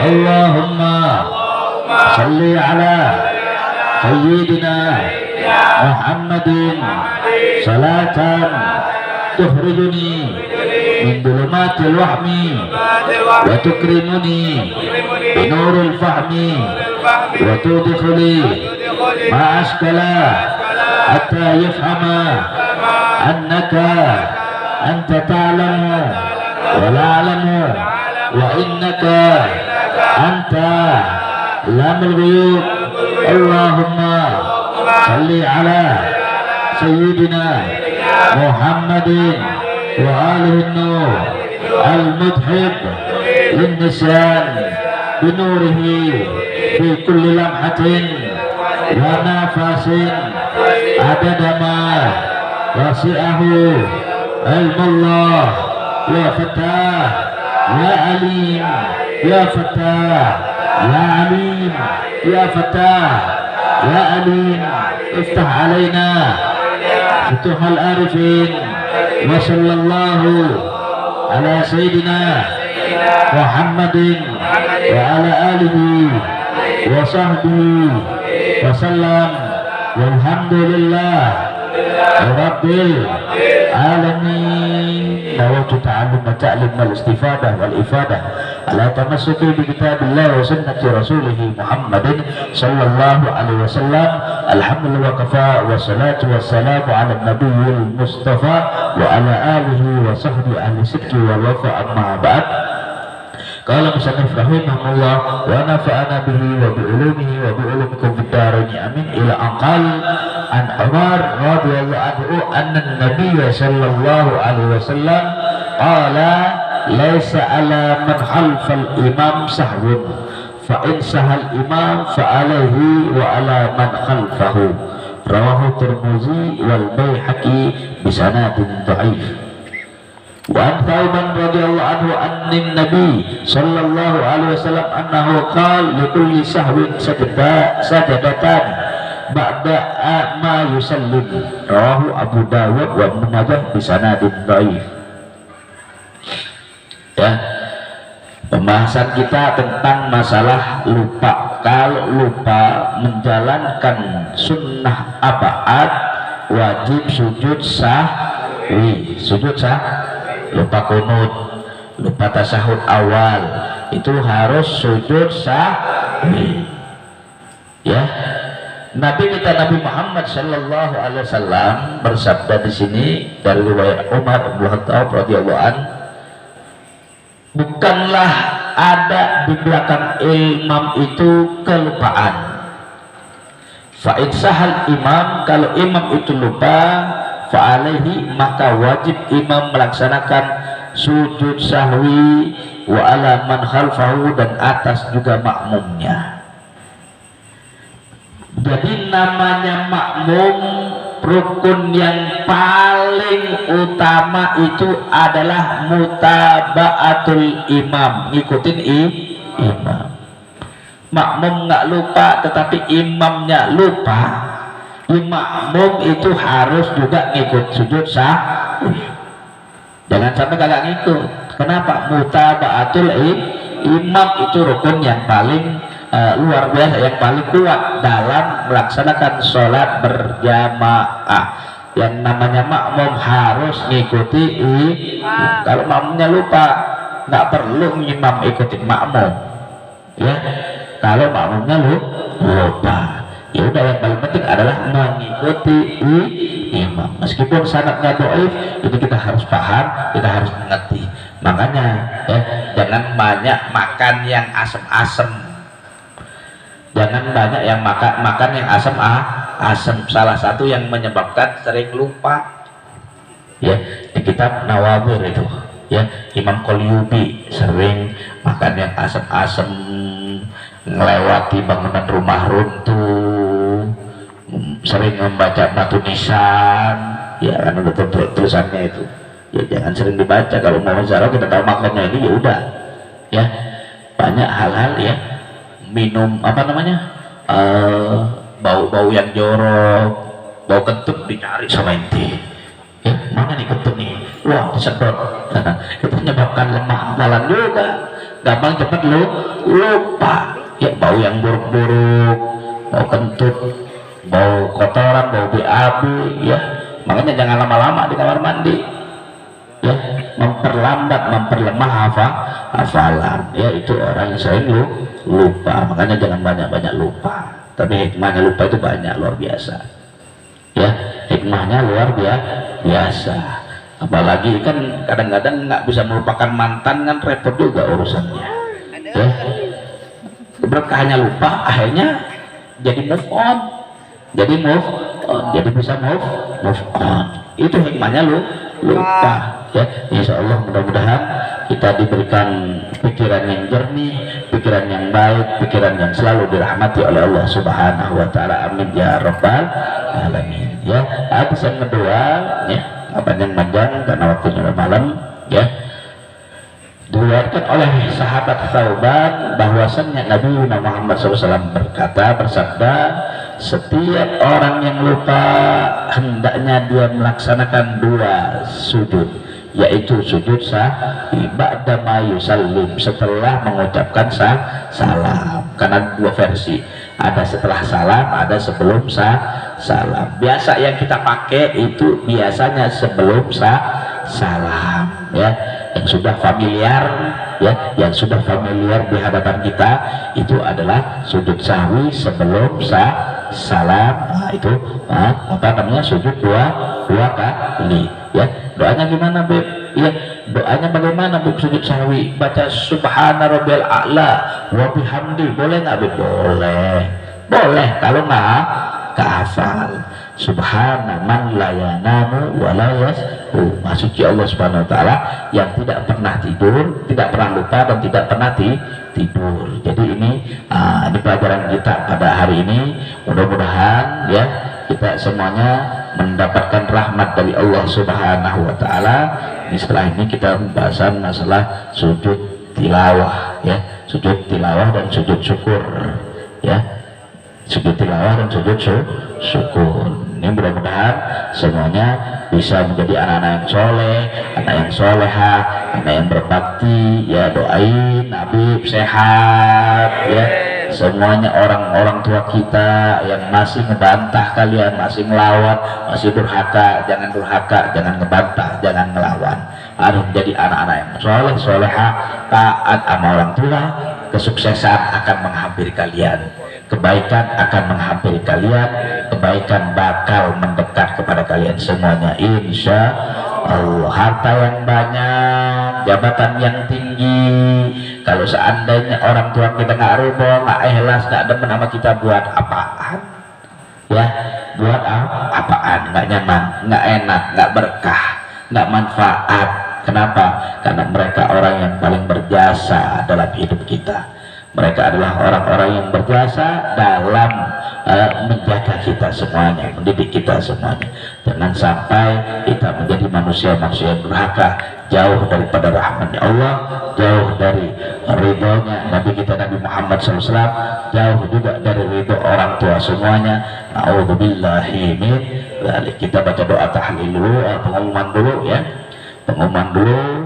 Allahumma salli ala sayyidina Muhammadin salatan tukhrijuni min dhulumatil wahmi wa tukrimuni binuril fahmi wa tudkhili ma askala hatta yafhama annaka anta ta'lamu wa la a'lamu wa innaka anta lamul ghuyub. Allahumma salli ala sayyidina Muhammadin wa alihi nur al-mudhib lin-nisyan binurihi fi kulli lamhatin wa nafasin adada ma wasi'ahu ilmullah ya fatah ya alim ya fatah ya alim ya fatah ya alim iftah alaina futuhal arifin wa sallallahu ala sayyidina Muhammadin wa ala alihi wa sahbihi wa sallam walhamdulillah rabbil alamin. Nawaitu ta'allum wa ta'lim wal istifadah wal ifadah ala tamassuki bi kitabillah wa sunnati rasulih Muhammadin sallallahu alaihi wasallam. Alhamdulillah wa kafa wa salatu wa salamu ala nabiyil mustafa wa ala alihi wa sahbihi ahli sidqi wal wafa. Amma ba'd. Qala musannif rahimahullah wa nafa'ana bihi wa bi ulumihi wa bi ulumikum fid dharain amin. Ila aqal an Umar radhiyallahu anhu anna an-nabiy sallallahu alaihi wasallam qala laisa ala man khalfal imam sahwun fa in sahal imam fa alaihi wa ala man khalfahu. Rawahu Tirmidzi wal Baihaqi bi sanadin dhaif. Wa an Thawban radhiyallahu anhu annin nabi sallallahu alaihi wasallam annahu qala li kulli sahwin sajadatan ba'da ma yusallim. Rawahu Abu Dawud wa Ibnu Majah bi sanadin dhaif. Ya, pembahasan kita tentang masalah lupa. Kalau lupa menjalankan sunnah abaat wajib sujud sahwi. Sujud sahwi. Lupa kunut, lupa tasahud awal, itu harus sujud sahwi. Ya, Nabi kita Nabi Muhammad sallallahu alaihi wasallam bersabda di sini dari riwayat Umar bin Khattab radhiyallahu an, bukanlah ada di belakang imam itu kelupaan. Fa'id sahal imam, kalau imam itu lupa, fa'alaihi maka wajib imam melaksanakan sujud sahwi wa ala man khalfahu dan atas juga makmumnya. Jadi namanya makmum, rukun yang paling utama itu adalah mutaba'atul imam, ngikutin imam. Makmum nggak lupa tetapi imamnya lupa, makmum itu harus juga ngikut sujud sahwi. Jangan sampai kagak ngikut. Kenapa? Mutaba'atul imam itu rukun yang paling luar biasa, yang paling kuat dalam melaksanakan sholat berjamaah. Yang namanya makmum harus ngikuti imam. Kalau makmumnya lupa, nggak perlu imam ikutin makmum. Ya, kalau makmumnya lupa, ya udah, yang paling penting adalah mengikuti imam. Meskipun sanadnya dhaif, itu kita harus paham, kita harus mengerti. Makanya ya, jangan banyak makan yang asem-asem, jangan banyak yang makan yang asem. Salah satu yang menyebabkan sering lupa ya, di kitab Nawawir itu ya, Imam Qalyubi sering makan yang asem-asem, melewati bangunan rumah runtuh, sering membaca batu nisan ya, kan udah tulisannya itu ya, jangan sering dibaca. Kalau mau zaroh kita tahu maknanya ini, ya udah ya. Banyak hal-hal ya, minum apa namanya, bau-bau yang jorok, bau kentut dicari sama inti ya, mana nih kentut nih, wah disedot. Itu menyebabkan lemah hafalan juga, gampang cepat lupa. Ya bau yang buruk-buruk, bau kentut, bau kotoran, bau BAB, ya makanya jangan lama-lama di kamar mandi, ya memperlambat, memperlemah hafalan. Ya itu orang yang sering lupa, makanya jangan banyak-banyak lupa. Tapi hikmahnya lupa itu banyak, luar biasa. Ya hikmahnya luar biasa. Apalagi kan kadang-kadang nggak bisa melupakan mantan, kan repot juga urusannya. Ya berkahnya lupa, akhirnya jadi move on, jadi bisa move on. Itu hikmahnya lupa. Ya insya Allah mudah-mudahan kita diberikan pikiran yang jernih, pikiran yang baik, pikiran yang selalu dirahmati oleh Allah Subhanahu wa taala. Amin ya rabbal alamin. Ya hadis yang kedua, ya apa yang panjang karena waktunya udah malam, ya diriwayatkan oleh sahabat Thauban bahwasannya Nabi Muhammad SAW bersabda, setiap orang yang lupa hendaknya dia melaksanakan 2 sujud, yaitu sujud sahwi ba'da ma yusallim, setelah mengucapkan salam. Karena 2 versi, ada setelah salam, ada sebelum salam. Biasa yang kita pakai itu biasanya sebelum salam, ya yang sudah familiar, ya yang sudah familiar di hadapan kita itu adalah sujud sahwi sebelum salam. Nah, itu apa namanya sujud dua kali. Ya doanya gimana Beb? Ya doanya bagaimana Beb sujud sahwi? Baca subhana rabbiyal a'la wa bihamdi, boleh nggak Beb? Boleh kalau nggak kehafal. Subhana man la yanamu wa la yashu, maksudnya Allah Subhanahu wa taala yang tidak pernah tidur, tidak pernah lupa, dan tidak pernah tidur. Jadi ini pelajaran kita pada hari ini. Mudah-mudahan ya kita semuanya mendapatkan rahmat dari Allah Subhanahu wa taala. Setelah ini kita pembahasan masalah sujud tilawah, ya sujud tilawah dan sujud syukur, ya sujud tilawah dan sujud syukur. Ini mudah-mudahan semuanya bisa menjadi anak-anak yang soleh, anak yang soleha, anak yang berbakti. Ya doain Habib sehat, ya semuanya orang-orang tua kita yang masih ngebantah kalian, masih ngelawan, masih durhaka, jangan ngebantah, jangan ngelawan. Harus menjadi anak-anak yang soleh, soleha, taat sama orang tua. Kesuksesan akan menghampiri kalian, kebaikan akan menghampiri kalian, kebaikan bakal mendekat kepada kalian semuanya insya Allah. Harta yang banyak, jabatan yang tinggi, kalau seandainya orang tua kita nggak ridho, nggak ikhlas, nggak demen sama kita, buat apaan? Ya buat apaan? Nggak nyaman, nggak enak, nggak berkah, nggak manfaat. Kenapa? Karena mereka orang yang paling berjasa dalam hidup kita. Mereka adalah orang-orang yang berjasa dalam menjaga kita semuanya, mendidik kita semuanya. Jangan sampai kita menjadi manusia-manusia yang durhaka, jauh daripada rahmatnya Allah, jauh dari ridhonya Nabi kita Nabi Muhammad SAW, jauh juga dari ridho orang tua semuanya. Na'udzubillahi min dzalik. Kita baca doa tahlil dulu, pengumuman dulu, ya pengumuman dulu.